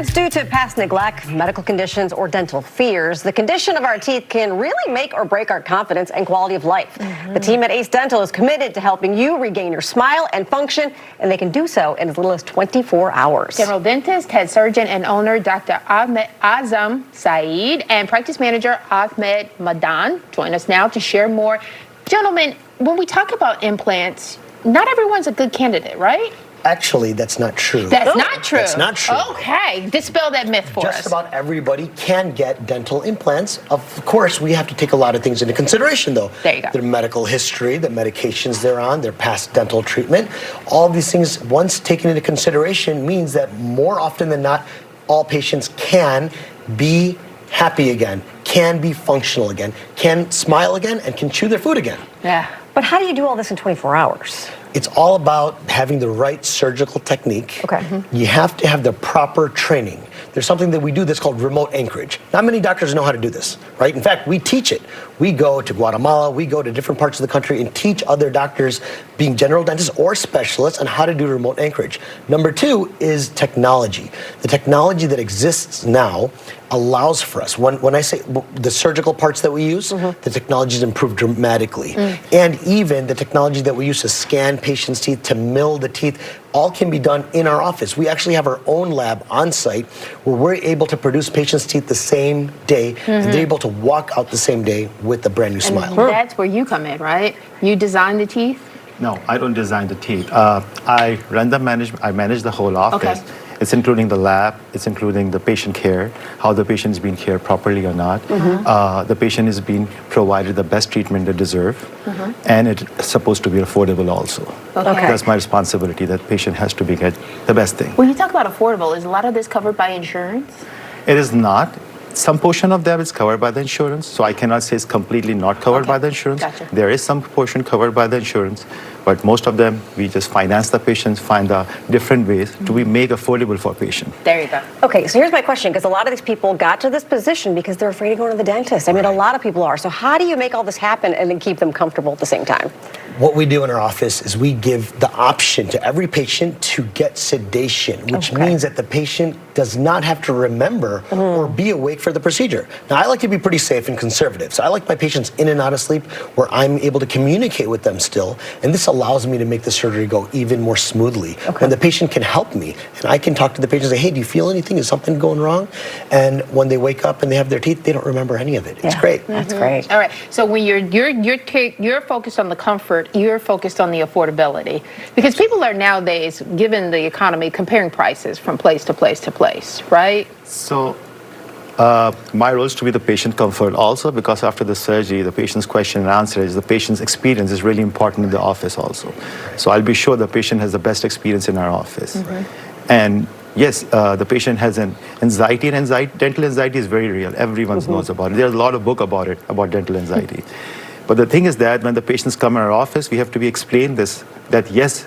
it's due to past neglect, medical conditions, or dental fears, the condition of our teeth can really make or break our confidence and quality of life. The team at Ace Dental is committed to helping you regain your smile and function, and they can do so in as little as 24 hours. General dentist, head surgeon, and owner Dr. Ahmed Azam Saeed and practice manager Ahmed Madan join us now to share more. Gentlemen, when we talk about implants, not everyone's a good candidate, right? Actually, that's not true. That's not true. That's not true. Okay, dispel that myth for us. Just about everybody can get dental implants. Of course, we have to take a lot of things into consideration, though. There you go. Their medical history, the medications they're on, their past dental treatment. All of these things, once taken into consideration, means that more often than not, all patients can be happy again, can be functional again, can smile again, and can chew their food again. Yeah. But how do you do all this in 24 hours? It's all about having the right surgical technique. Okay. You have to have the proper training. There's something that we do that's called remote anchorage. Not many doctors know how to do this, right? In fact, we teach it. We go to Guatemala, we go to different parts of the country and teach other doctors, being general dentists or specialists, on how to do remote anchorage. Number two is technology. The technology that exists now allows for us. When I say the surgical parts that we use, the technology has improved dramatically. And even the technology that we use to scan patients' teeth, to mill the teeth, all can be done in our office. We actually have our own lab on site where we're able to produce patients' teeth the same day, and they're able to walk out the same day with a brand new smile. And that's where you come in, right? You design the teeth? No, I don't design the teeth. I run the management. I manage the whole office. Okay. It's including the lab. It's including the patient care, how the patient is being cared properly or not. The patient is being provided the best treatment they deserve, and it's supposed to be affordable also. Okay. That's my responsibility. That patient has to be get the best thing. When you talk about affordable, is a lot of this covered by insurance? It is not. Some portion of them is covered by the insurance, so I cannot say it's completely not covered by the insurance. Gotcha. There is some portion covered by the insurance, but most of them, we just finance the patients, find the different ways to be make affordable for patient. There you go. Okay, so here's my question, because a lot of these people got to this position because they're afraid of going to the dentist. I mean, a lot of people are. So how do you make all this happen and then keep them comfortable at the same time? What we do in our office is we give the option to every patient to get sedation, which means that the patient does not have to remember or be awake for the procedure. Now, I like to be pretty safe and conservative, so I like my patients in and out of sleep where I'm able to communicate with them still, and this allows me to make the surgery go even more smoothly. When the patient can help me, and I can talk to the patient and say, hey, do you feel anything? Is something going wrong? And when they wake up and they have their teeth, they don't remember any of it. It's great. That's great. All right. So when you're focused on the comfort, you're focused on the affordability, because people are nowadays, given the economy, comparing prices from place to place to place, right? So my role is to be the patient comfort also, because after the surgery, the patient's question and answer is the patient's experience is really important in the office also. So I'll be sure the patient has the best experience in our office. And yes, the patient has an anxiety, and dental anxiety is very real. Everyone knows about it. There's a lot of book about it, about dental anxiety. But the thing is that when the patients come in our office, we have to be explained this, that yes,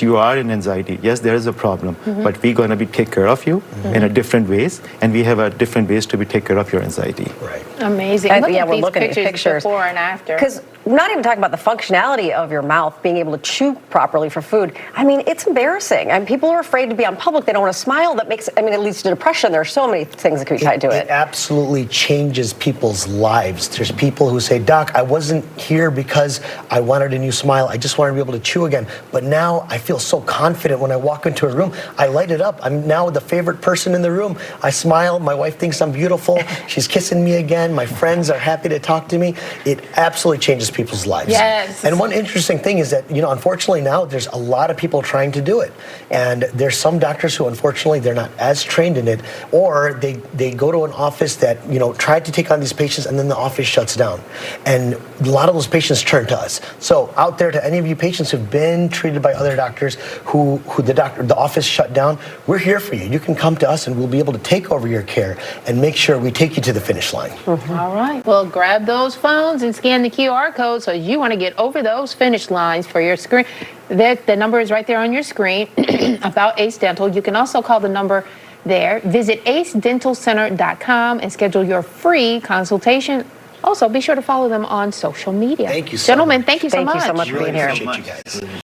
you are in anxiety. Yes, there is a problem, but we're going to take care of you in a different ways, and we have a different ways to take care of your anxiety. Right. Amazing. Look Yeah, at we're these looking at pictures before and after. Because we're not even talking about the functionality of your mouth, being able to chew properly for food. I mean, it's embarrassing. I mean, people are afraid to be on public. They don't want to smile. That makes, I mean, it leads to depression. There are so many things that can be tied to it. It absolutely changes people's lives. There's people who say, Doc, I wasn't here because I wanted a new smile. I just wanted to be able to chew again. But now I feel so confident when I walk into a room. I light it up. I'm now the favorite person in the room. I smile. My wife thinks I'm beautiful. She's kissing me again. My friends are happy to talk to me. It absolutely changes people's lives. Yes. And one interesting thing is that, you know, unfortunately now there's a lot of people trying to do it. And there's some doctors who unfortunately they're not as trained in it, or they go to an office that, you know, tried to take on these patients and then the office shuts down. And a lot of those patients turn to us. So out there, to any of you patients who've been treated by other doctors who the office shut down, we're here for you. You can come to us and we'll be able to take over your care and make sure we take you to the finish line. All right. Well, grab those phones and scan the QR code so you want to get over those finish lines for your screen. The number is right there on your screen about Ace Dental. You can also call the number there. Visit acedentalcenter.com and schedule your free consultation. Also, be sure to follow them on social media. Thank you so Gentlemen, much. thank you so much. Thank you so much for being here. Appreciate you guys.